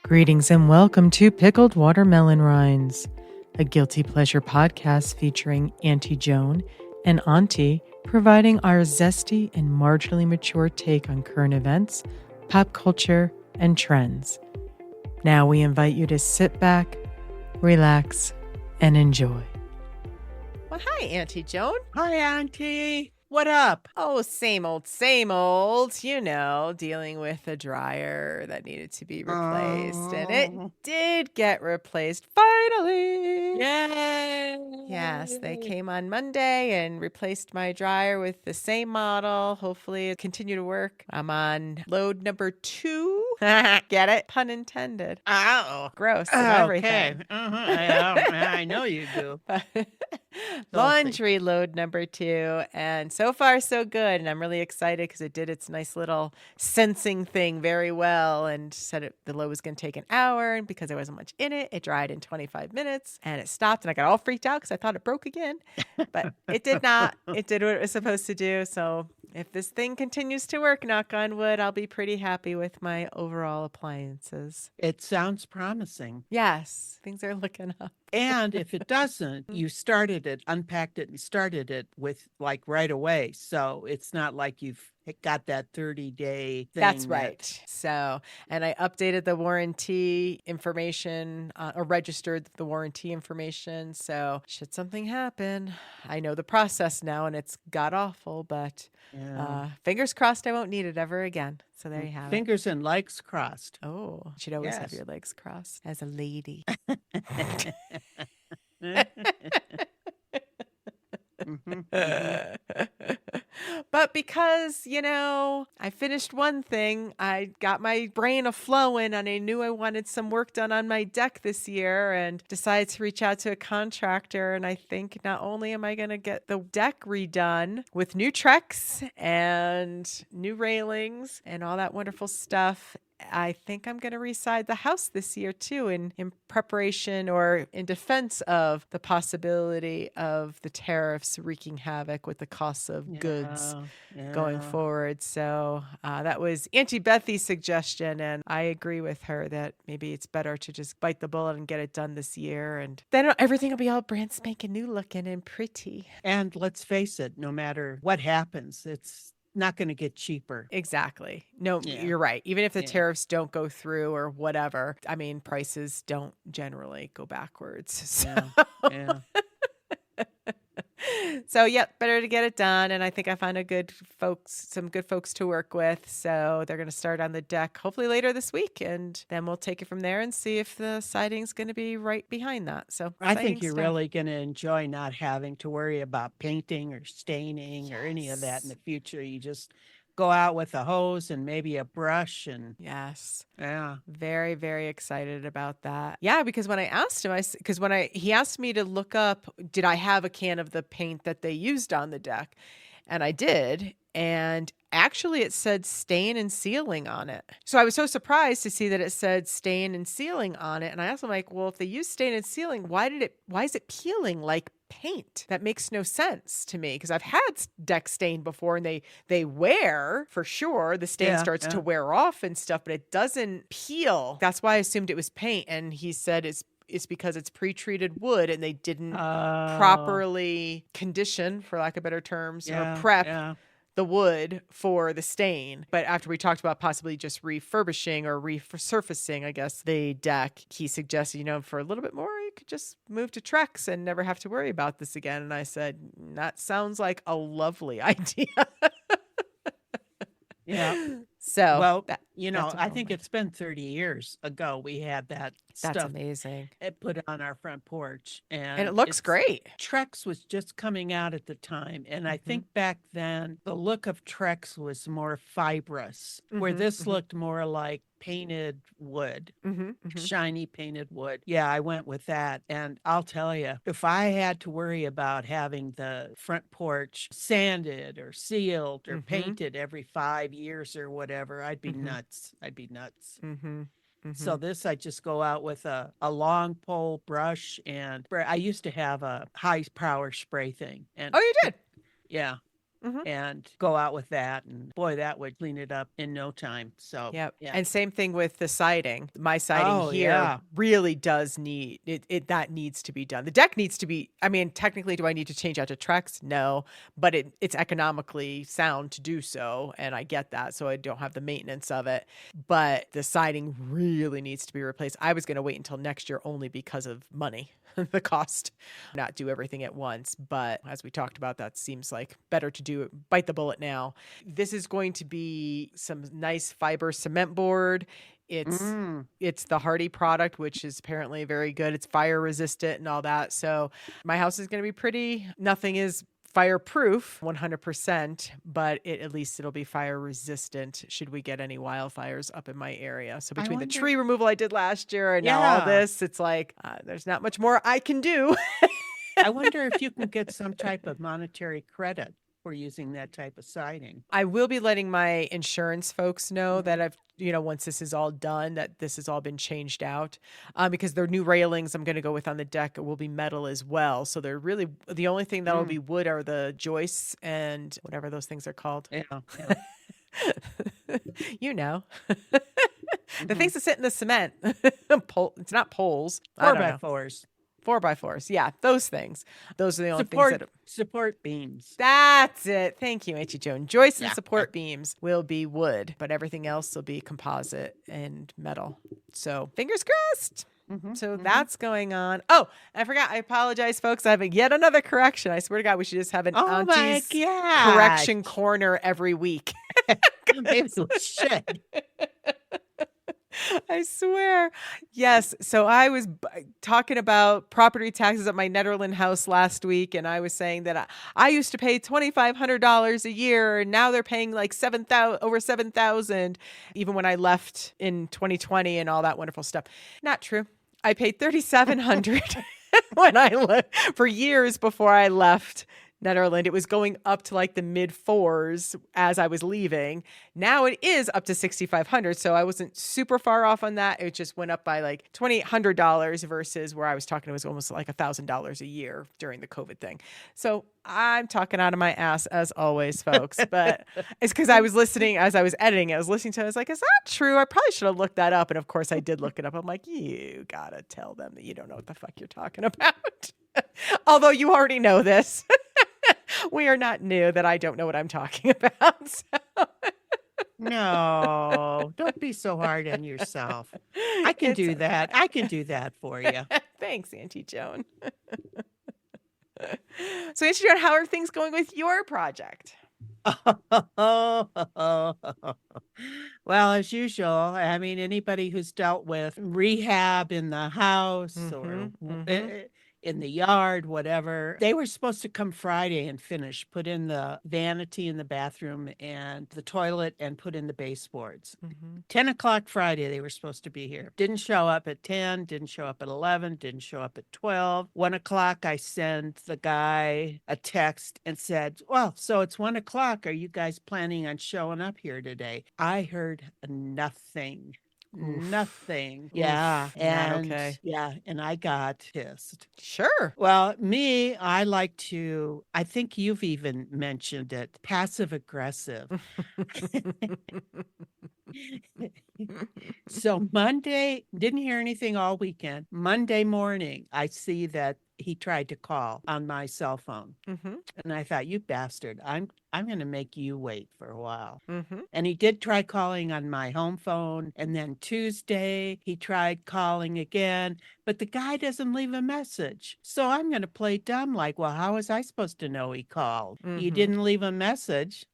Greetings and welcome to Pickled Watermelon Rinds, a guilty pleasure podcast featuring Antie Joan and Ontie, providing our zesty and marginally mature take on current events, pop culture, and trends. Now we invite you to sit back, relax, and enjoy. Well, hi, Antie Joan. Hi, Auntie. What up? Oh, same old, same old. You know, dealing with a dryer that needed to be replaced. And it did get replaced finally. Yay! Yes, they came on Monday and replaced my dryer with the same model. Hopefully it continue to work. I'm on load number 2. Get it? Pun intended. Oh. Gross and everything. I know you do. Laundry load number 2, and so far so good, and I'm really excited because it did its nice little sensing thing very well and said the load was going to take an hour, and because there wasn't much in it, it dried in 25 minutes and it stopped, and I got all freaked out because I thought it broke again, but it did not. It did what it was supposed to do. So if this thing continues to work, knock on wood, I'll be pretty happy with my overall appliances. It sounds promising. Yes, things are looking up. And if it doesn't, you unpacked it and started it with like right away. So it's not like you've got that 30-day thing. That's right. So, and I updated the warranty information or registered the warranty information. So should something happen, I know the process now and it's god awful, but fingers crossed I won't need it ever again. So there you have Fingers and legs crossed. Oh, you should always have your legs crossed as a lady. But because, I finished one thing, I got my brain a-flowing and I knew I wanted some work done on my deck this year and decided to reach out to a contractor. And I think not only am I going to get the deck redone with new Trex and new railings and all that wonderful stuff, I think I'm going to reside the house this year too in preparation or in defense of the possibility of the tariffs wreaking havoc with the costs of goods going forward. So that was Auntie Bethy's suggestion, and I agree with her that maybe it's better to just bite the bullet and get it done this year, and then everything will be all brand spanking new looking and pretty. And let's face it, no matter what happens, it's not going to get cheaper. Exactly. No, you're right. Even if the tariffs don't go through or whatever, I mean, prices don't generally go backwards. So. So, better to get it done. And I think I found some good folks to work with. So they're going to start on the deck hopefully later this week. And then we'll take it from there and see if the siding's going to be right behind that. So I think you're really going to enjoy not having to worry about painting or staining or any of that in the future. You just go out with a hose and maybe a brush and very, very excited about that. Yeah, because when I asked him, he asked me to look up, did I have a can of the paint that they used on the deck? And I did. And actually it said stain and sealing on it. So I was so surprised to see that it said stain and sealing on it. And I asked him, well, if they use stain and sealing, why is it peeling like paint? That makes no sense to me, because I've had deck stain before and they wear for sure. The stain starts to wear off and stuff, but it doesn't peel. That's why I assumed it was paint. And he said it's because it's pre-treated wood and they didn't properly condition, for lack of better terms, or prep the wood for the stain. But after we talked about possibly just refurbishing or resurfacing, I guess, the deck, he suggested, for a little bit more, you could just move to Trex and never have to worry about this again. And I said, that sounds like a lovely idea. So, I think it's been 30 years ago we had that stuff. That's amazing. It put on our front porch. And it looks great. Trex was just coming out at the time. And I think back then, the look of Trex was more fibrous, where this looked more like painted wood, shiny painted wood. Yeah, I went with that. And I'll tell you, if I had to worry about having the front porch sanded or sealed or painted every 5 years or whatever, I'd be nuts. So this, I just go out with a long pole brush, and I used to have a high power spray thing. And oh, you did? Yeah. and go out with that. And boy, that would clean it up in no time. So, Yep. yeah. And same thing with the siding. My siding Oh, here yeah. really does need it that needs to be done. The deck needs to be, I mean, technically do I need to change out to Trex? No, but it's economically sound to do so, and I get that. So I don't have the maintenance of it. But the siding really needs to be replaced. I was going to wait until next year only because of money. The cost, not do everything at once. But as we talked about, that seems like better to do it, bite the bullet now. This is going to be some nice fiber cement board. It's the Hardy product, which is apparently very good. It's fire resistant and all that. So my house is going to be pretty. Nothing is fireproof 100%, but at least it'll be fire resistant should we get any wildfires up in my area. So between the tree removal I did last year and now all this, it's like there's not much more I can do. I wonder if you can get some type of monetary credit for using that type of siding. I will be letting my insurance folks know that I've, once this is all done, that this has all been changed out, because their new railings I'm going to go with on the deck will be metal as well. So they're really, the only thing that'll be wood are the joists and whatever those things are called. Yeah. The things that sit in the cement. It's not poles. 4x4s. 4x4s. Yeah, those things. Those are the only things that support beams. That's it. Thank you, Auntie Joan. Joists and support beams will be wood, but everything else will be composite and metal. So fingers crossed. So that's going on. Oh, I forgot. I apologize, folks. I have yet another correction. I swear to God, we should just have an Auntie's correction corner every week. Maybe we should. I swear. Yes. So I was talking about property taxes at my Netherland house last week, and I was saying that I used to pay $2,500 a year, and now they're paying like over $7,000, even when I left in 2020 and all that wonderful stuff. Not true. I paid $3,700 when I left for years before I left Netherland. It was going up to like the mid fours as I was leaving. Now it is up to $6,500. So I wasn't super far off on that. It just went up by like $2,800 versus where I was talking, it was almost like $1,000 a year during the COVID thing. So I'm talking out of my ass as always, folks, but it's because I was listening as I was editing. I was listening to it. I was like, is that true? I probably should have looked that up. And of course I did look it up. I'm like, you gotta tell them that you don't know what the fuck you're talking about. Although you already know this. We are not new that I don't know what I'm talking about. So. No, don't be so hard on yourself. I can do that. I can do that for you. Thanks, Auntie Joan. So, Auntie Joan, how are things going with your project? Well, as usual, I mean, anybody who's dealt with rehab in the house or in the yard, whatever, they were supposed to come Friday and finish, put in the vanity in the bathroom and the toilet and put in the baseboards. 10 o'clock Friday, they were supposed to be here. Didn't show up at 10, didn't show up at 11, didn't show up at 12. 1 o'clock, I sent the guy a text and said, well, so it's 1 o'clock. Are you guys planning on showing up here today? I heard nothing. Nothing. Yeah. And yeah. And I got pissed. Sure. Well, I like to, I think you've even mentioned it, passive aggressive. So Monday, didn't hear anything all weekend. Monday morning, I see that he tried to call on my cell phone. And I thought, you bastard, I'm going to make you wait for a while. And he did try calling on my home phone. And then Tuesday, he tried calling again, but the guy doesn't leave a message. So I'm going to play dumb like, well, how was I supposed to know he called? You didn't leave a message.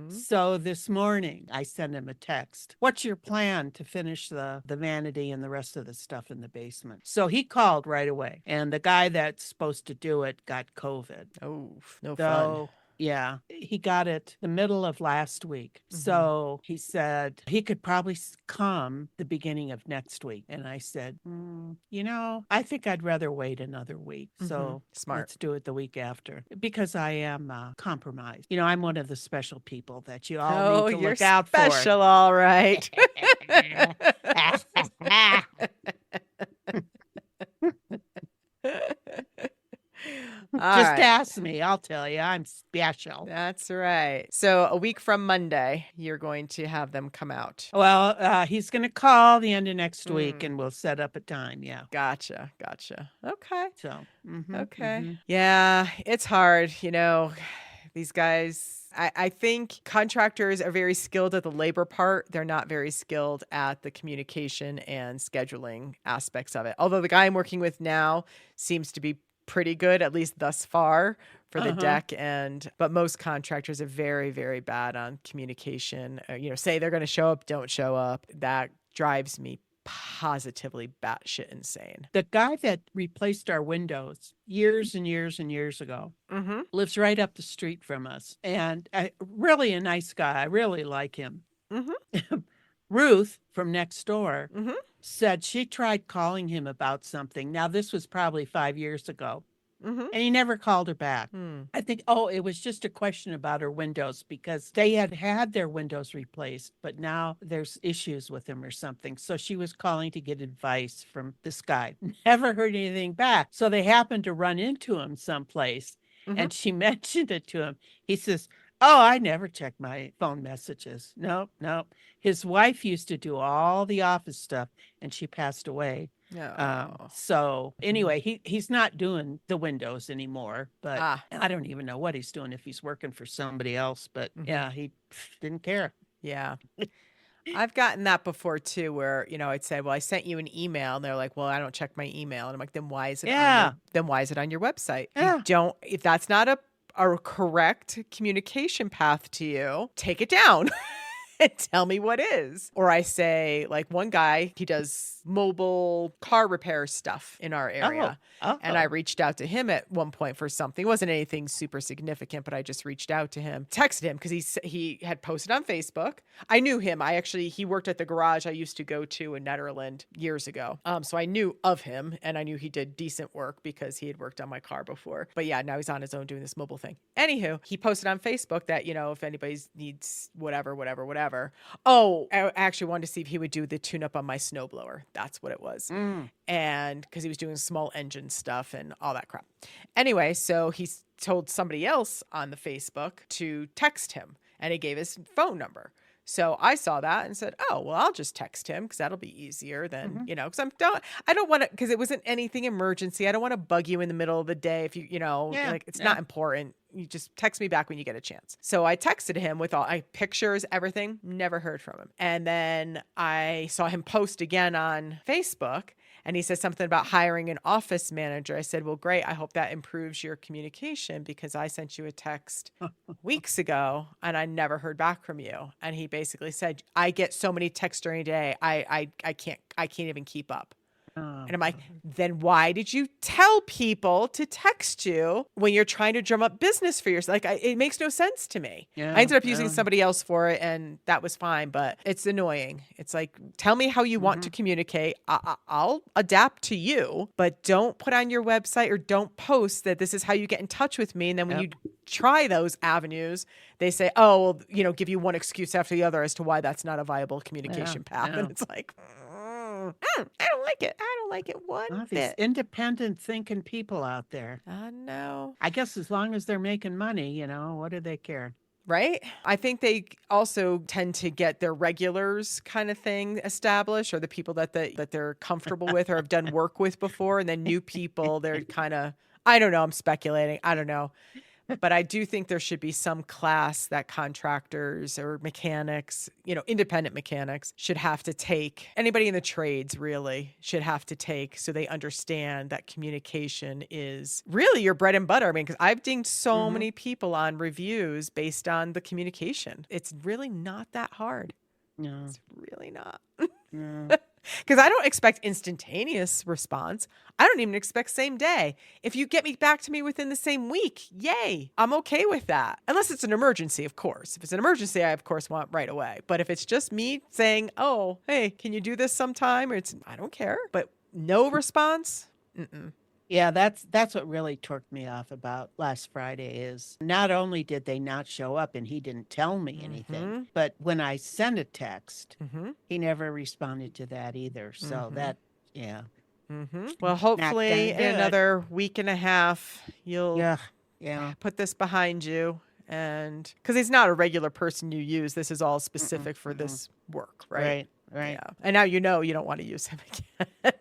So this morning, I sent him a text. What's your plan to finish the vanity and the rest of the stuff in the basement? So he called right away. And the guy that's supposed to do it got COVID. Oh, no fun. Yeah, he got it the middle of last week. So he said he could probably come the beginning of next week. And I said, I think I'd rather wait another week. So smart. Let's do it the week after because I am compromised. I'm one of the special people that you all need to look out for. Oh, special, all right. All Just right. ask me. I'll tell you. I'm special. That's right. So a week from Monday, you're going to have them come out. Well, he's going to call the end of next week Mm, and we'll set up a time. Yeah. gotcha. Gotcha. Okay. So, Okay. Yeah, it's hard. These guys, I think contractors are very skilled at the labor part. They're not very skilled at the communication and scheduling aspects of it. Although the guy I'm working with now seems to be pretty good, at least thus far, for the uh-huh. deck. But most contractors are very, very bad on communication. Say they're going to show up, don't show up. That drives me positively batshit insane. The guy that replaced our windows years and years and years ago Mm-hmm. lives right up the street from us, and really a nice guy. I really like him. Mm-hmm. Ruth from next door Mm-hmm. said she tried calling him about something. Now, this was probably 5 years ago, Mm-hmm. and he never called her back. Hmm. I think, it was just a question about her windows because they had had their windows replaced, but now there's issues with them or something. So she was calling to get advice from this guy. Never heard anything back. So they happened to run into him someplace, Mm-hmm. and she mentioned it to him. He says, "Oh, I never check my phone messages. Nope, nope." His wife used to do all the office stuff, and she passed away. Oh. So anyway, he's not doing the windows anymore, but Ah. I don't even know what he's doing if he's working for somebody else. But yeah, he didn't care. Yeah. I've gotten that before too, where, I'd say, well, I sent you an email, and they're like, well, I don't check my email. And I'm like, then why is it Yeah, on your website? yeah. If that's not a correct communication path to you, take it down. And tell me what is. Or I say, like, one guy, he does mobile car repair stuff in our Oh, area. And I oh. reached out to him at one point for something. It wasn't anything super significant, but I just reached out to him, texted him because he had posted on Facebook. I knew him. He worked at the garage I used to go to in Netherland years ago. So I knew of him, and I knew he did decent work because he had worked on my car before. But yeah, now he's on his own doing this mobile thing. Anywho, he posted on Facebook that, if anybody needs whatever. Oh, I actually wanted to see if he would do the tune up on my snowblower. That's what it was. Mm. And because he was doing small engine stuff and all that crap. Anyway, so he told somebody else on the Facebook to text him, and he gave his phone number. So I saw that and said, oh, well, I'll just text him because that'll be easier than, because I don't want to, because it wasn't anything emergency. I don't want to bug you in the middle of the day if Yeah, like it's yeah. not important. You just text me back when you get a chance. So I texted him with all pictures, everything, never heard from him. And then I saw him post again on Facebook, and he said something about hiring an office manager. I said, well, great. I hope that improves your communication because I sent you a text weeks ago and I never heard back from you. And he basically said, I get so many texts during a day. I can't even keep up. Oh, And I'm like, then why did you tell people to text you when you're trying to drum up business for yourself? Like, it makes no sense to me. yeah, I ended up using yeah. somebody else for it, and that was fine, but it's annoying. It's like, tell me how you want to communicate. I'll adapt to you, but don't put on your website or don't post that this is how you get in touch with me. And then when Yep. you try those avenues, they say, oh, well, give you one excuse after the other as to why that's not a viable communication path. yeah. And it's like, I don't like it. I don't like it one These bit. independent thinking people out there. I know. I guess as long as they're making money, what do they care? Right? I think they also tend to get their regulars kind of thing established, or the people that they're comfortable with or have done work with before, and then new people, they're kind of, I don't know, I'm speculating. I don't know. But I do think there should be some class that contractors or mechanics, independent mechanics should have to take. Anybody in the trades really should have to take so they understand that communication is really your bread and butter. I mean, because I've dinged so many people on reviews based on the communication. It's really not that hard. No. It's really not. No. Because I don't expect instantaneous response. I don't even expect same day. If you get me back to me within the same week, yay. I'm okay with that. Unless it's an emergency, of course. If it's an emergency, I of course want right away. But if it's just me saying, oh, hey, can you do this sometime? Or I don't care. But no response? Mm-mm. Yeah, that's what really torqued me off about last Friday is not only did they not show up and he didn't tell me anything, but when I sent a text, he never responded to that either. So that, yeah. Well, Not hopefully gonna in do it. another week and a half, you'll Yeah. Yeah. put this behind you. And because he's not a regular person you use, this is all Mm-mm, specific for mm-mm. this work, right? Right. Right. Yeah. And now you know you don't want to use him again.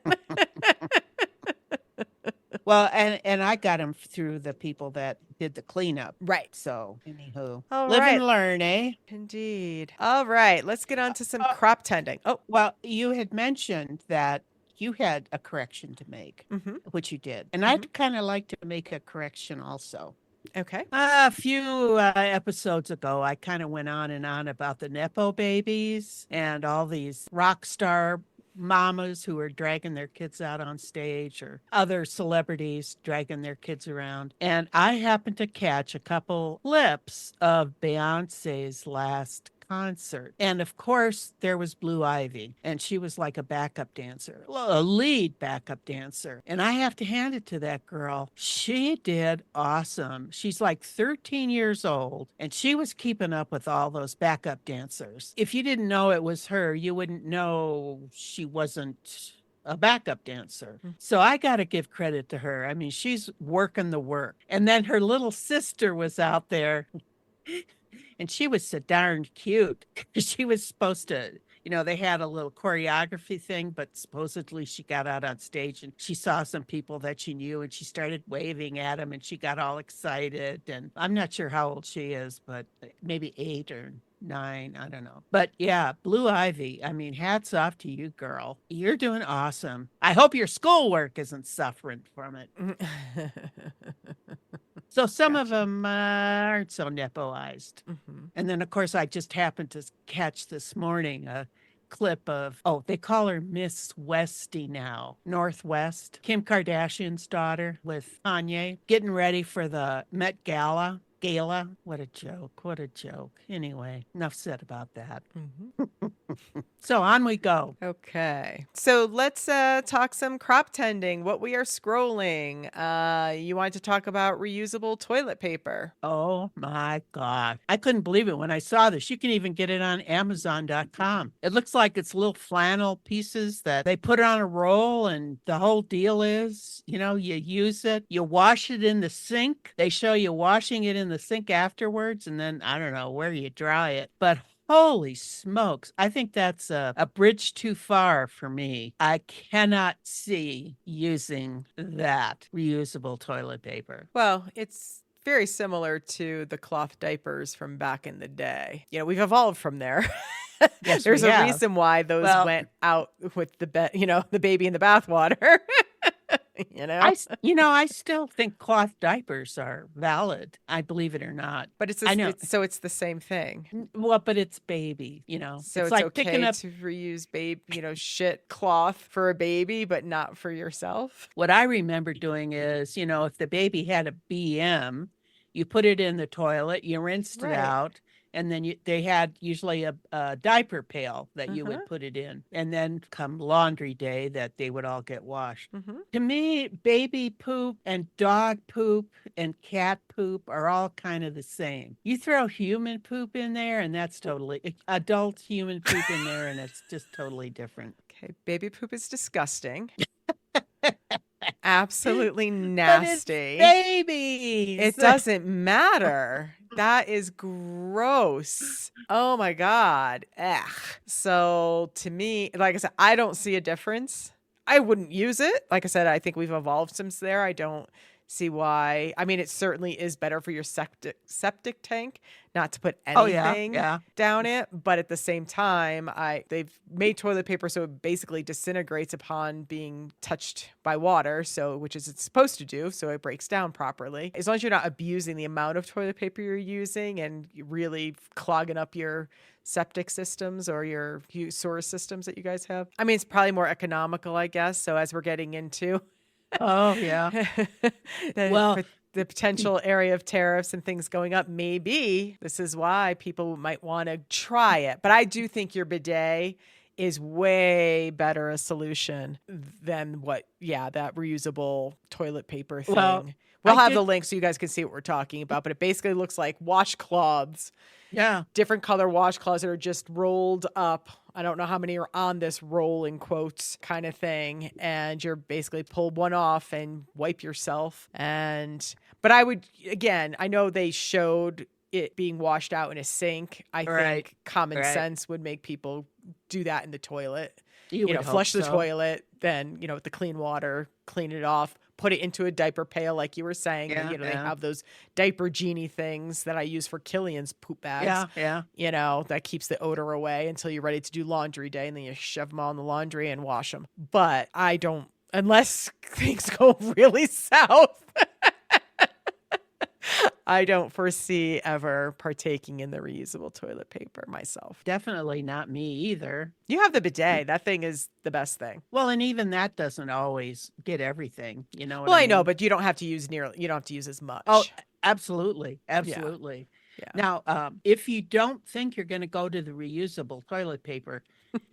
Well, and I got him through the people that did the cleanup. Right. So, anywho, All live right. and learn, eh? Indeed. All right. Let's get on to some Uh, crop tending. Oh, well, you had mentioned that you had a correction to make, mm-hmm. which you did. And Mm-hmm. I'd kind of like to make a correction also. Okay. A few episodes ago, I kind of went on and on about the Nepo babies and all these rock star mamas who are dragging their kids out on stage or other celebrities dragging their kids around. And I happened to catch a couple clips of Beyonce's last concert. And of course, there was Blue Ivy, and she was like a backup dancer, a lead backup dancer. And I have to hand it to that girl. She did awesome. She's like 13 years old, and she was keeping up with all those backup dancers. If you didn't know it was her, you wouldn't know she wasn't a backup dancer. So I got to give credit to her. I mean, she's working the work. And then her little sister was out there and she was so darn cute. She was supposed to, they had a little choreography thing, but supposedly she got out on stage and she saw some people that she knew and she started waving at them and she got all excited. And I'm not sure how old she is, but maybe 8 or 9, I don't know. But yeah, Blue Ivy, I mean, hats off to you, girl. You're doing awesome. I hope your schoolwork isn't suffering from it. So some of them aren't so nepoized. And then, of course, I just happened to catch this morning a clip of, they call her Miss Westy now, Northwest, Kim Kardashian's daughter with Kanye, getting ready for the Met Gala. What a joke. What a joke. Anyway, enough said about that. So on we go. Okay. So let's talk some crop tending, what we are scrolling. You want to talk about reusable toilet paper. Oh my God. I couldn't believe it when I saw this. You can even get it on Amazon.com. It looks like it's little flannel pieces that they put on a roll, and the whole deal is, you use it, you wash it in the sink. They show you washing it in the sink afterwards, and then I don't know where you dry it. But holy smokes. I think that's a bridge too far for me. I cannot see using that reusable toilet paper. Well, it's very similar to the cloth diapers from back in the day. We've evolved from there. Yes, There's we a have. reason why those went out with the the baby in the bathwater. I still think cloth diapers are valid. I believe it or not. But it's I know. So it's the same thing. Well, but it's baby, So it's like okay picking up to reuse shit cloth for a baby, but not for yourself. What I remember doing is, if the baby had a BM, you put it in the toilet, you rinsed it out, and then they had usually a diaper pail that you would put it in. And then come laundry day that they would all get washed. To me, baby poop and dog poop and cat poop are all kind of the same. You throw human poop in there and that's totally adult human poop in there and it's just totally different. Okay, baby poop is disgusting. Absolutely nasty. But it's babies. It doesn't matter. That is gross. Oh my God. Ugh. So to me, like I said, I don't see a difference. I wouldn't use it. Like I said, I think we've evolved since there. I don't see why. I mean, it certainly is better for your septic tank not to put anything down it. But at the same time, they've made toilet paper so it basically disintegrates upon being touched by water, which is it's supposed to do, so it breaks down properly. As long as you're not abusing the amount of toilet paper you're using and really clogging up your septic systems or your sewer systems that you guys have. I mean, it's probably more economical, I guess. So as we're getting into the potential area of tariffs and things going up, maybe this is why people might want to try it. But I do think your bidet is way better a solution than that reusable toilet paper Well, thing. We'll I have the did. link so you guys can see what we're talking about, but it basically looks like washcloths, Yeah. different color washcloths that are just rolled up. I don't know how many are on this roll in quotes kind of thing. And you're basically pull one off and wipe yourself. But I would, again, I know they showed it being washed out in a sink. I Right. think common Right. sense would make people do that in the toilet. You would hope Flush the so. toilet, then, with the clean water, clean it off, put it into a diaper pail, like you were saying. Yeah. They Yeah. have those diaper genie things that I use for Killian's poop bags. Yeah. Yeah. That keeps the odor away until you're ready to do laundry day, and then you shove them all in the laundry and wash them. But I don't, unless things go really south. I don't foresee ever partaking in the reusable toilet paper myself. Definitely not me either. You have the bidet. That thing is the best thing. Well, and even that doesn't always get everything. You know what Well, I I know, mean? but you don't have to use you don't have to use as much. Oh, absolutely. Absolutely. Yeah. Now, if you don't think you're going to go to the reusable toilet paper,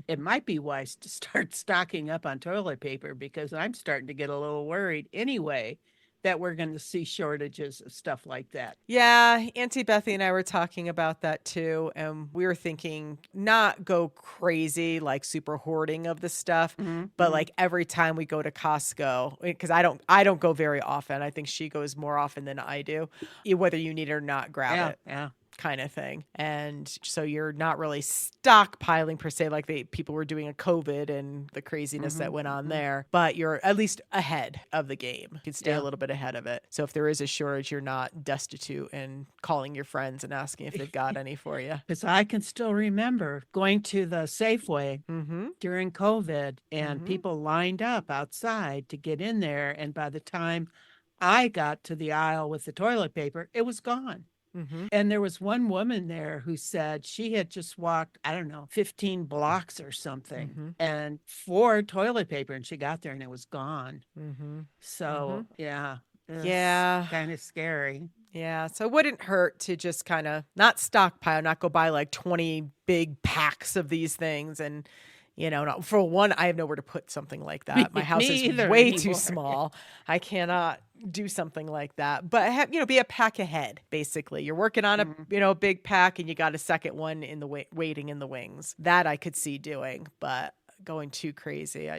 it might be wise to start stocking up on toilet paper, because I'm starting to get a little worried anyway that we're going to see shortages of stuff like that. Yeah, Auntie Bethy and I were talking about that too, and we were thinking not go crazy like super hoarding of the stuff, but like every time we go to Costco, because I don't go very often. I think she goes more often than I do. Whether you need it or not, grab it. Yeah. Kind of thing. And so you're not really stockpiling per se, like people were doing a COVID and the craziness that went on there, but you're at least ahead of the game. You can stay a little bit ahead of it. So if there is a shortage, you're not destitute and calling your friends and asking if they've got any for you. Because I can still remember going to the Safeway during COVID, and people lined up outside to get in there. And by the time I got to the aisle with the toilet paper, it was gone. And there was one woman there who said she had just walked, I don't know, 15 blocks or something, and for toilet paper, and she got there and it was gone. So, yeah. Yeah. Kind of scary. Yeah. So it wouldn't hurt to just kind of not stockpile, not go buy like 20 big packs of these things. And, for one, I have nowhere to put something like that. My house is way too small. I cannot do something like that. But be a pack ahead, basically. You're working on a big pack, and you got a second one in the waiting in the wings. That I could see doing, but going too crazy.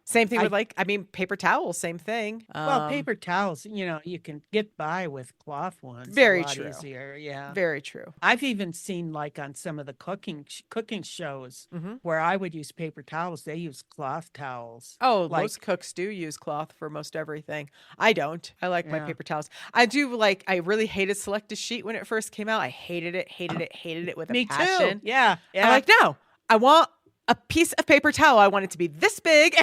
Same thing with paper towels, same thing. Well, paper towels, you can get by with cloth ones. Very a lot true. Easier. Yeah. Very true. I've even seen, like, on some of the cooking shows where I would use paper towels, they use cloth towels. Oh, most cooks do use cloth for most everything. I don't. I like my paper towels. I really hated Select a Sheet when it first came out. I hated it with a passion. Too. Yeah. I'm like, no, I want a piece of paper towel. I want it to be this big,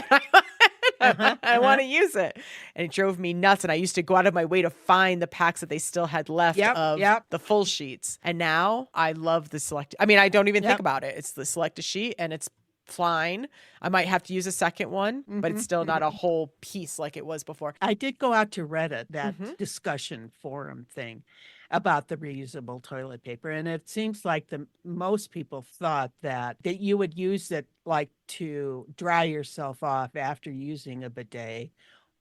and I want to use it. And it drove me nuts. And I used to go out of my way to find the packs that they still had left of the full sheets. And now I love the Select. I mean, I don't even think about it. It's the Select a Sheet, and it's fine. I might have to use a second one, but it's still not a whole piece like it was before. I did go out to Reddit, that discussion forum thing about the reusable toilet paper, and it seems like most people thought that you would use it like to dry yourself off after using a bidet,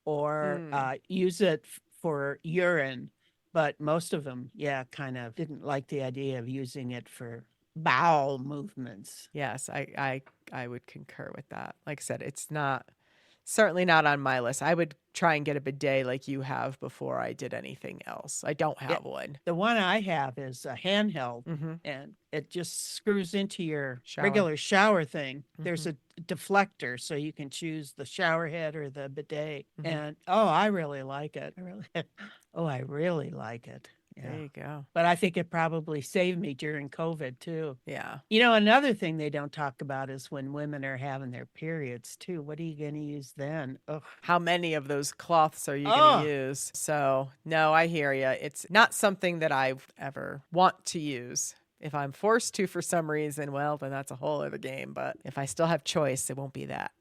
or use it for urine, but most of them kind of didn't like the idea of using it for bowel movements. Yes, I would concur with that. Like I said, it's certainly not on my list. I would try and get a bidet like you have before I did anything else. I don't have one. The one I have is a handheld, and it just screws into your regular shower thing. There's a deflector, so you can choose the shower head or the bidet. And I really like it. I really like it. Yeah. There you go. But I think it probably saved me during COVID too. Yeah. Another thing they don't talk about is when women are having their periods too. What are you going to use then? Ugh. How many of those cloths are you going to use? So, no, I hear you. It's not something that I ever want to use. If I'm forced to for some reason, well, then that's a whole other game. But if I still have choice, it won't be that.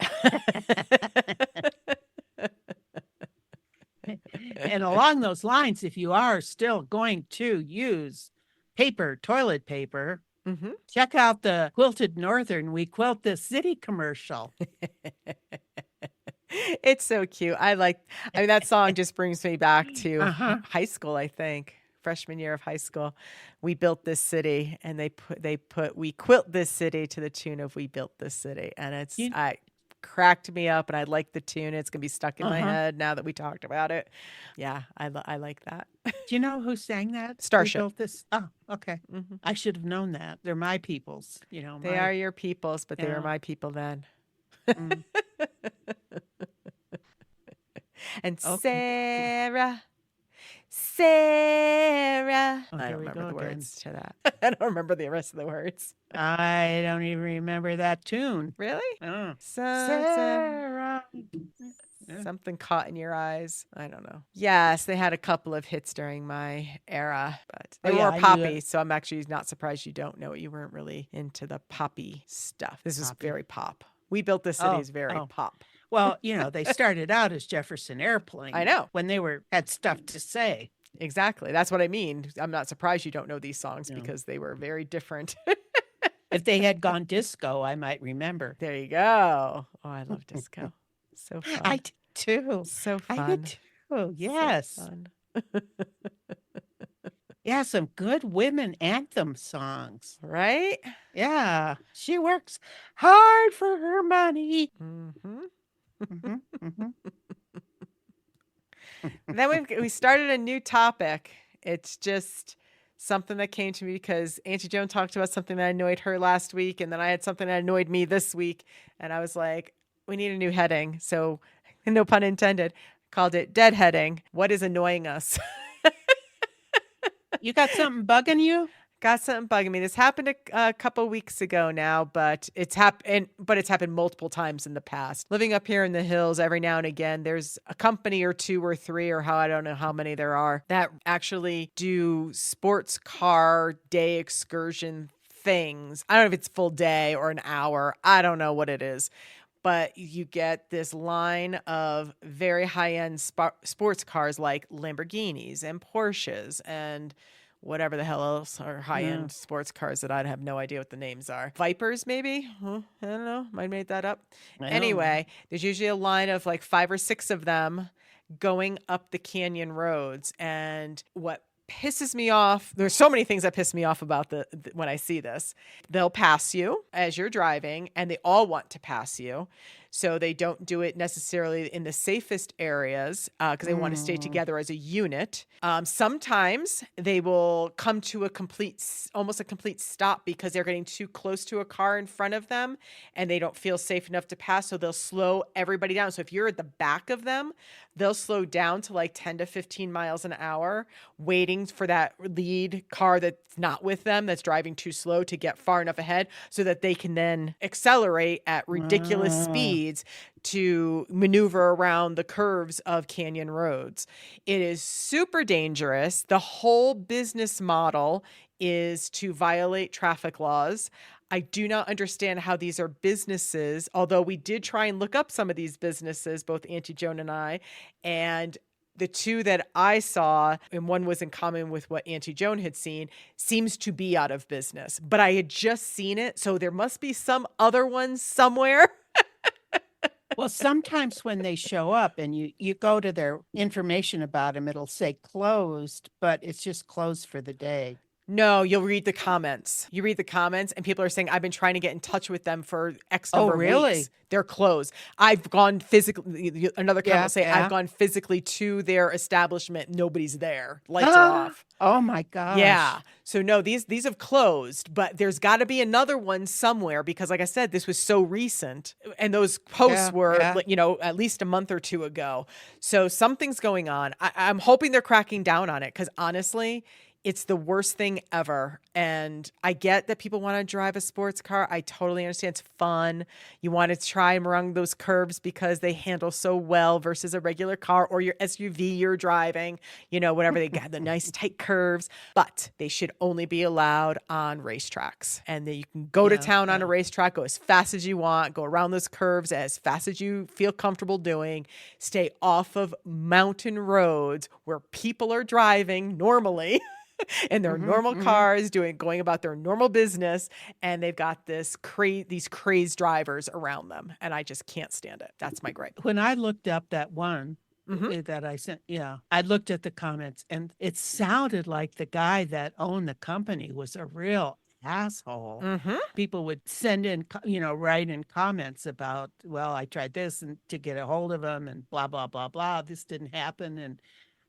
And along those lines, if you are still going to use toilet paper, Mhm. Check out the Quilted Northern We Quilt This City commercial. It's so cute. I mean, that song just brings me back to Uh-huh. high school, I think. Freshman year of high school. We built this city and they put we quilt this city to the tune of We Built This City. And You I cracked me up and I like the tune. It's gonna be stuck in my uh-huh. head now that we talked about it. Yeah, I like that. Do you know who sang that? We Starship. built this. Oh, okay. Hmm. I should have known that. They're my peoples, They are your peoples, but they were yeah. my people then. Mm, And okay. Sarah, Oh, I here don't we remember go the again. words to that. I don't remember the rest of the words. I don't even remember that tune. Really? Oh. So, Sarah. Yeah. something caught in your eyes. I don't know. Yes, they had a couple of hits during my era, but Oh, they yeah, were I knew poppy. it. So I'm actually not surprised you don't know it. You weren't really into the poppy stuff. This was Poppy. very pop. We Built This City Oh, is very oh. pop. Well, they started out as Jefferson Airplane. I know. When they had stuff to say. Exactly. That's what I mean. I'm not surprised you don't know these songs No. because they were very different. If they had gone disco, I might remember. There you go. Oh, I love disco. So I fun. did too. So I fun. did too. Yes. So fun. Yeah, some good women anthem songs. Right? Yeah. She works hard for her money. Mm-hmm. Mm-hmm, mm-hmm. Then we started a new topic. It's just something that came to me because Auntie Joan talked about something that annoyed her last week, and then I had something that annoyed me this week, and I was like, we need a new heading. So, no pun intended, called it deadheading. What is annoying us? You got something bugging you? Got something bugging me. This happened a couple weeks ago now, but it's happened multiple times in the past. Living up here in the hills, every now and again, there's a company or two or three or I don't know how many there are that actually do sports car day excursion things. I don't know if it's full day or an hour. I don't know what it is. But you get this line of very high-end sports cars like Lamborghinis and Porsches and whatever the hell else are high-end sports cars that I'd have no idea what the names are. Vipers, maybe? I don't know. Might have made that up. Anyway, there's usually a line of like 5 or 6 of them going up the canyon roads. And what pisses me off, there's so many things that piss me off about when I see this. They'll pass you as you're driving, and they all want to pass you. So they don't do it necessarily in the safest areas because they want to stay together as a unit. Sometimes they will come to almost a complete stop because they're getting too close to a car in front of them and they don't feel safe enough to pass. So they'll slow everybody down. So if you're at the back of them, they'll slow down to like 10 to 15 miles an hour, waiting for that lead car that's not with them, that's driving too slow to get far enough ahead so that they can then accelerate at ridiculous speeds to maneuver around the curves of canyon roads. It is super dangerous. The whole business model is to violate traffic laws. I do not understand how these are businesses, although we did try and look up some of these businesses, both Auntie Joan and I, and the two that I saw, and one was in common with what Auntie Joan had seen, seems to be out of business. But I had just seen it, so there must be some other ones somewhere. Well, sometimes when they show up and you go to their information about them, it'll say closed, but it's just closed for the day. No, you'll read the comments. You read the comments and people are saying, I've been trying to get in touch with them for X number of weeks. They're closed. I've gone physically, another comment will say, I've gone physically to their establishment. Nobody's there. Lights are off. Oh my gosh. Yeah. So no, these have closed, but there's got to be another one somewhere because like I said, this was so recent and those posts were, at least a month or two ago. So something's going on. I'm hoping they're cracking down on it because honestly, it's the worst thing ever. And I get that people want to drive a sports car. I totally understand. It's fun. You want to try them around those curves because they handle so well versus a regular car or your SUV you're driving, whatever. They got the nice tight curves, but they should only be allowed on racetracks. And then you can go to town on a racetrack, go as fast as you want, go around those curves as fast as you feel comfortable doing. Stay off of mountain roads where people are driving normally. in their Mhm, normal mhm. cars, going about their normal business, and they've got these crazed drivers around them, and I just can't stand it. That's my gripe. When I looked up that one Mhm. that I sent, yeah, I looked at the comments and it sounded like the guy that owned the company was a real asshole. Mhm. People would send in, write in comments about, well, I tried this and to get a hold of him and blah, blah, blah, blah. This didn't happen.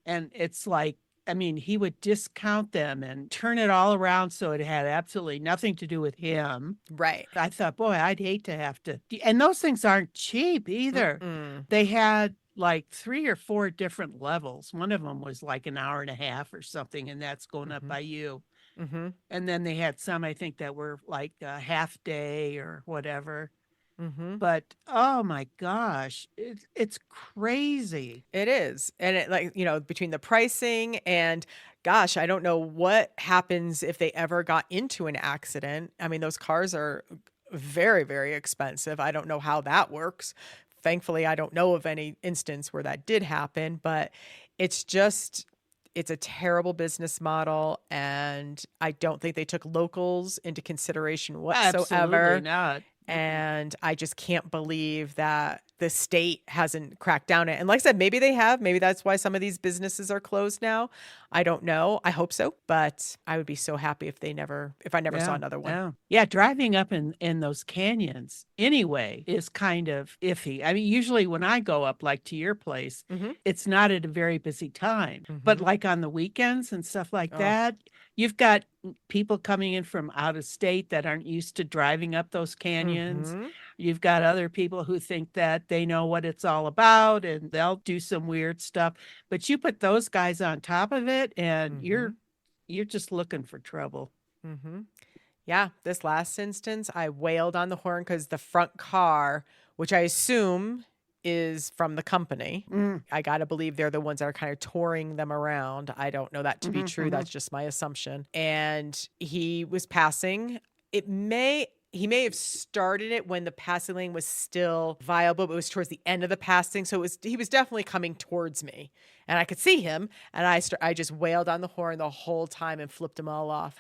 And it's like, I mean, he would discount them and turn it all around so it had absolutely nothing to do with him. Right. I thought, boy, I'd hate to have to. And those things aren't cheap either. Mm-mm. They had like 3 or 4 different levels. One of them was like an hour and a half or something, and that's going up Mhm. by you. Mhm. And then they had some, I think, that were like a half day or whatever. Mhm. But oh my gosh, it's crazy. It is. And it like, between the pricing and gosh, I don't know what happens if they ever got into an accident. I mean, those cars are very, very expensive. I don't know how that works. Thankfully, I don't know of any instance where that did happen, but it's just it's a terrible business model, and I don't think they took locals into consideration Absolutely whatsoever. not. Mm-mm. And I just can't believe that the state hasn't cracked down it. And like I said, maybe they have. Maybe that's why some of these businesses are closed now. I don't know. I hope so, but I would be so happy if I never saw Yeah, another one. yeah. Yeah, driving up in those canyons anyway is kind of iffy. I mean, usually when I go up, like to your place, Mhm. it's not at a very busy time. But Mhm. like on the weekends and stuff like Oh. that, you've got people coming in from out of state that aren't used to driving up those canyons. Mhm. You've got other people who think that they know what it's all about and they'll do some weird stuff. But you put those guys on top of it and Mhm. you're just looking for trouble. Mhm. Yeah, this last instance, I wailed on the horn because the front car, which I assume is from the company, Mm. I gotta believe they're the ones that are kind of touring them around. I don't know that to be Mhm, true. mhm. That's just my assumption. And he was passing. He may have started it when the passing lane was still viable, but it was towards the end of the passing. So he was definitely coming towards me, and I could see him. And I just wailed on the horn the whole time and flipped them all off.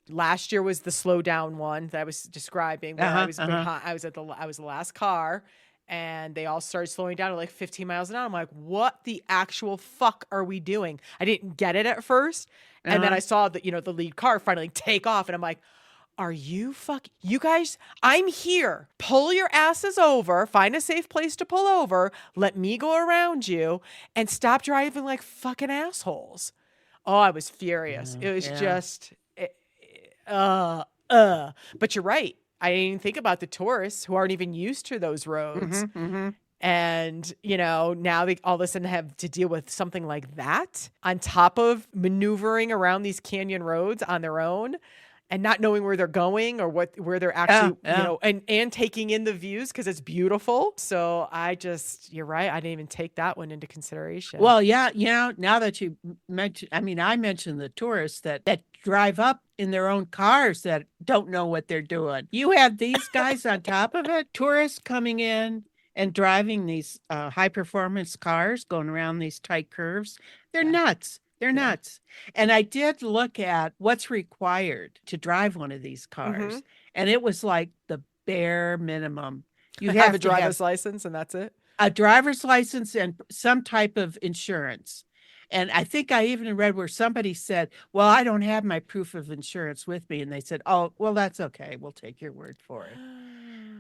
Last year was the slow down one that I was describing, where I Uh-huh, was uh-huh. behind. I was the last car, and they all started slowing down to like 15 miles an hour. I'm like, what the actual fuck are we doing? I didn't get it at first. And then Uh-huh. I saw the lead car finally take off, and I'm like, are you you guys, I'm here. Pull your asses over, find a safe place to pull over, let me go around you, and stop driving like fucking assholes. Oh, I was furious. Yeah, It was yeah. just, uh. But you're right. I didn't even think about the tourists who aren't even used to those roads. Mhm, mhm. And, now they all of a sudden have to deal with something like that on top of maneuvering around these canyon roads on their own and not knowing where they're going or where they're Yeah, actually, yeah. and taking in the views because it's beautiful. So you're right. I didn't even take that one into consideration. Well, yeah, now that you mentioned, I mean, I mentioned the tourists that drive up in their own cars that don't know what they're doing. You have these guys on top of it, tourists coming in and driving these high performance cars going around these tight curves. They're Yeah. nuts. They're Yeah. nuts. And I did look at what's required to drive one of these Hmm. cars, and it was like the bare minimum. You Have a have to have driver's license and that's it. a driver's license and some type of insurance. And I think I even read where somebody said, well, I don't have my proof of insurance with me. And they said, oh, well, that's okay. We'll take your word for it.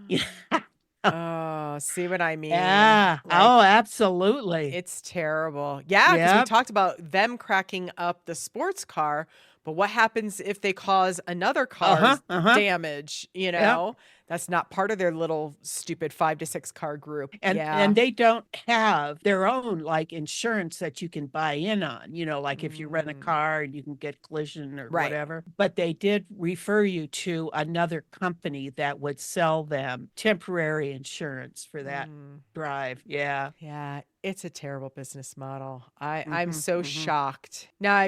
Yeah. Oh, see what I mean? Yeah. Oh, Like, absolutely. it's terrible. Yeah, because we Yep. talked about them cracking up the sports car, but what happens if they cause another Uh-huh. car's Uh-huh. damage, Yep. That's not part of their little stupid 5 to 6 car group. And Yeah. they don't have their own like insurance that you can buy in on, like if you rent a Mm, car and you can get collision or right. whatever. But they did refer you to another company that would sell them temporary insurance for that Mm, drive. Yeah. yeah, it's a terrible business model. I'm Hmm, so hmm. shocked. Now,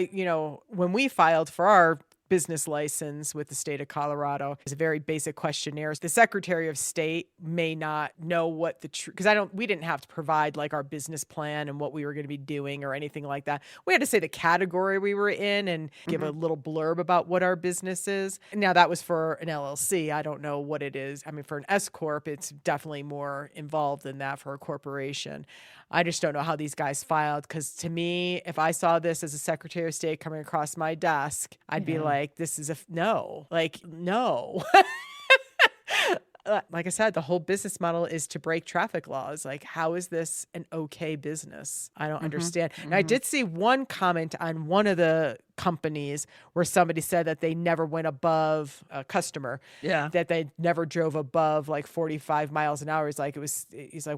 when we filed for our business license with the state of Colorado. It's a very basic questionnaire. The Secretary of State may not know what because we didn't have to provide like our business plan and what we were going to be doing or anything like that. We had to say the category we were in and give a little blurb about what our business is. Now that was for an LLC. I don't know what it is. I mean, for an S Corp, it's definitely more involved than that for a corporation. I just don't know how these guys filed, because to me, if I saw this as a Secretary of State coming across my desk, I'd be like, this is no. Like I said, the whole business model is to break traffic laws. Like, how is this an okay business? I don't understand. And I did see one comment on one of the companies where somebody said that they never went above a customer. Yeah. That they never drove above like 45 miles an hour. He's like,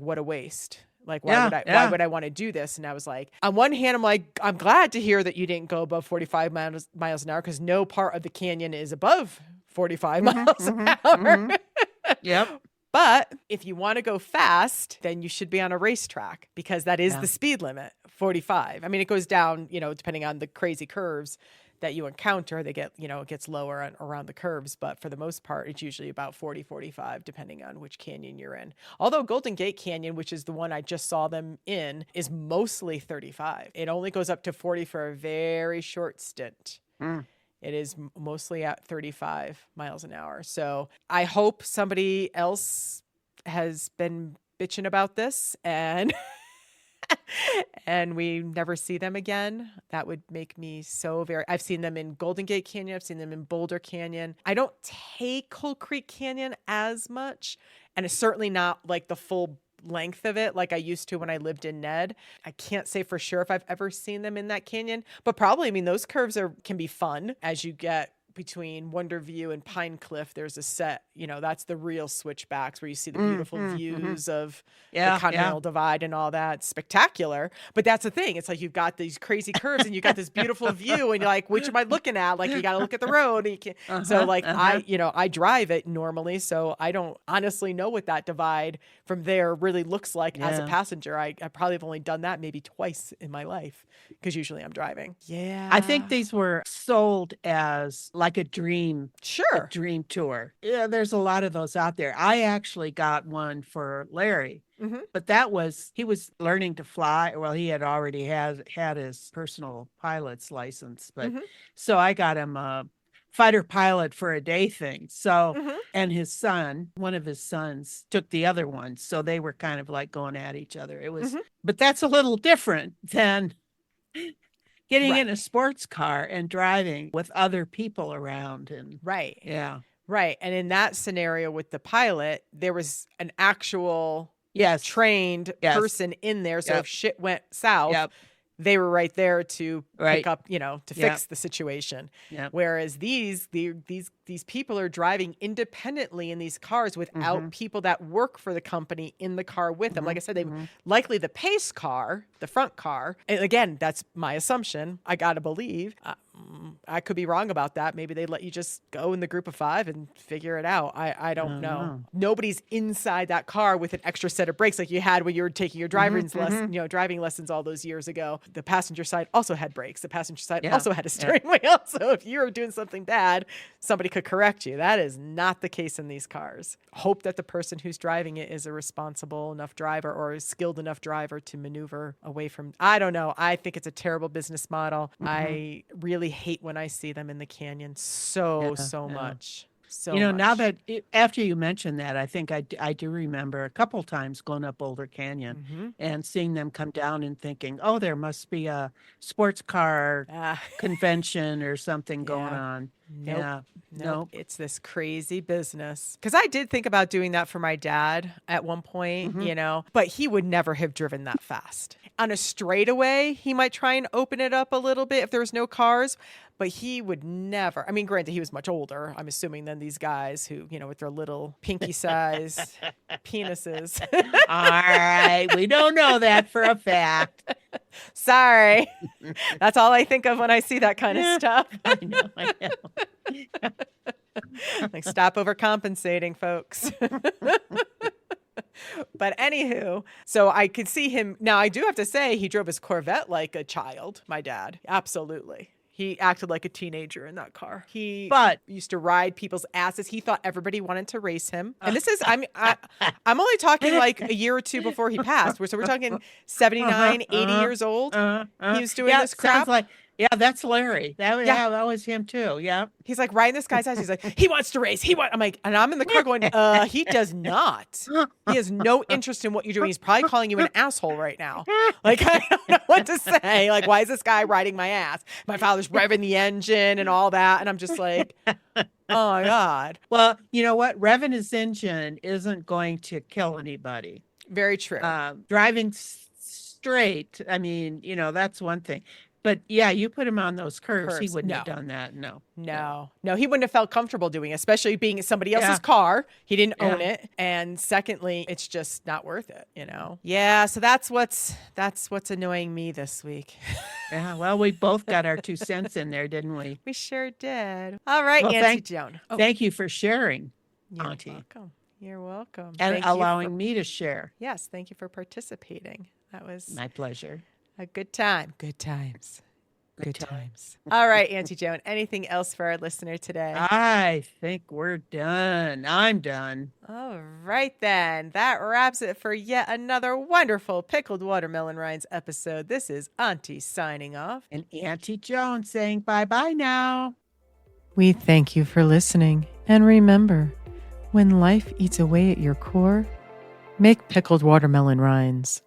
what a waste. Like, why would I want to do this? And I was like, on one hand, I'm like, I'm glad to hear that you didn't go above 45 miles an hour, because no part of the canyon is above 45 miles an hour. Yep. But if you want to go fast, then you should be on a racetrack, because that is the speed limit, 45. I mean, it goes down, depending on the crazy curves that you encounter. They get, it gets lower around the curves, but for the most part, it's usually about 40, 45, depending on which canyon you're in. Although Golden Gate Canyon, which is the one I just saw them in, is mostly 35. It only goes up to 40 for a very short stint. It is mostly at 35 miles an hour. So I hope somebody else has been bitching about this and and we never see them again. That would make me so very... I've seen them in Golden Gate Canyon. I've seen them in Boulder Canyon. I don't take Cold Creek Canyon as much, and it's certainly not like the full length of it like I used to when I lived in Ned. I can't say for sure if I've ever seen them in that canyon, but probably, I mean, those curves can be fun as you get between Wonder View and Pine Cliff. There's a set, that's the real switchbacks where you see the beautiful views of the Continental Divide and all that. Spectacular. But that's the thing. It's like you've got these crazy curves and you got this beautiful view and you're like, which am I looking at? Like, you got to look at the road. And you can't. So like I drive it normally, so I don't honestly know what that divide from there really looks like as a passenger. I probably have only done that maybe twice in my life, because usually I'm driving. Yeah. I think these were sold as like a dream tour. Yeah, there's a lot of those out there. I actually got one for Larry, but he was learning to fly. Well, he had already had his personal pilot's license, but so I got him a fighter pilot for a day thing. So, and one of his sons took the other one. So they were kind of like going at each other. It was, but that's a little different than getting in a sports car and driving with other people around. And yeah. Right. And in that scenario with the pilot, there was an actual trained person in there. So if shit went south, they were right there to pick up, to fix the situation. Whereas these people are driving independently in these cars without people that work for the company in the car with them. Like I said, they likely the pace car, the front car. And again, that's my assumption. I got to believe. I could be wrong about that. Maybe they let you just go in the group of 5 and figure it out. I don't know. Nobody's inside that car with an extra set of brakes like you had when you were taking your driving lessons all those years ago. The passenger side also had brakes. The passenger side also had a steering wheel. So if you were doing something bad, somebody could correct you. That is not the case in these cars. Hope that the person who's driving it is a responsible enough driver or a skilled enough driver to maneuver away from... I don't know. I think it's a terrible business model. I really hate when I see them in the canyon so much. So much. Now that after you mentioned that, I think I do remember a couple times going up Boulder Canyon and seeing them come down and thinking, oh, there must be a sports car convention or something going on. Nope. It's this crazy business. Because I did think about doing that for my dad at one point, but he would never have driven that fast. On a straightaway, he might try and open it up a little bit if there was no cars, but he would never. I mean, granted, he was much older, I'm assuming, than these guys who, with their little pinky-sized penises. All right. We don't know that for a fact. Sorry. That's all I think of when I see that kind of stuff. I know. Like, stop overcompensating, folks. But anywho, so I could see him. Now, I do have to say he drove his Corvette like a child, my dad. Absolutely. He acted like a teenager in that car. He But used to ride people's asses. He thought everybody wanted to race him. And this is, I'm only talking like a year or two before he passed. So we're talking 79, 80 years old. He was doing this crap. Sounds like, yeah, that's Larry. That was him too. Yeah. He's like riding this guy's ass. He's like, he wants to race. I'm like, and I'm in the car going, he does not. He has no interest in what you're doing. He's probably calling you an asshole right now. Like, I don't know what to say. Like, why is this guy riding my ass? My father's revving the engine and all that. And I'm just like, oh my God. Well, you know what? Revving his engine isn't going to kill anybody. Very true. Driving straight, I mean, that's one thing. But yeah, you put him on those curves. He wouldn't have done that. No, he wouldn't have felt comfortable doing it, especially being somebody else's car. He didn't own it. And secondly, it's just not worth it, Yeah, so that's what's annoying me this week. Yeah, well, we both got our 2 cents in there, didn't we? We sure did. All right, well, Auntie Joan. Thank you for sharing, Auntie. Welcome. You're welcome. And allowing me to share. Yes, thank you for participating. That was my pleasure. A good time. Good times. Good times. All right, Auntie Joan, anything else for our listener today? I think we're done. I'm done. All right, then. That wraps it for yet another wonderful Pickled Watermelon Rinds episode. This is Auntie signing off. And Antie Joan saying bye-bye now. We thank you for listening. And remember, when life eats away at your core, make pickled watermelon rinds.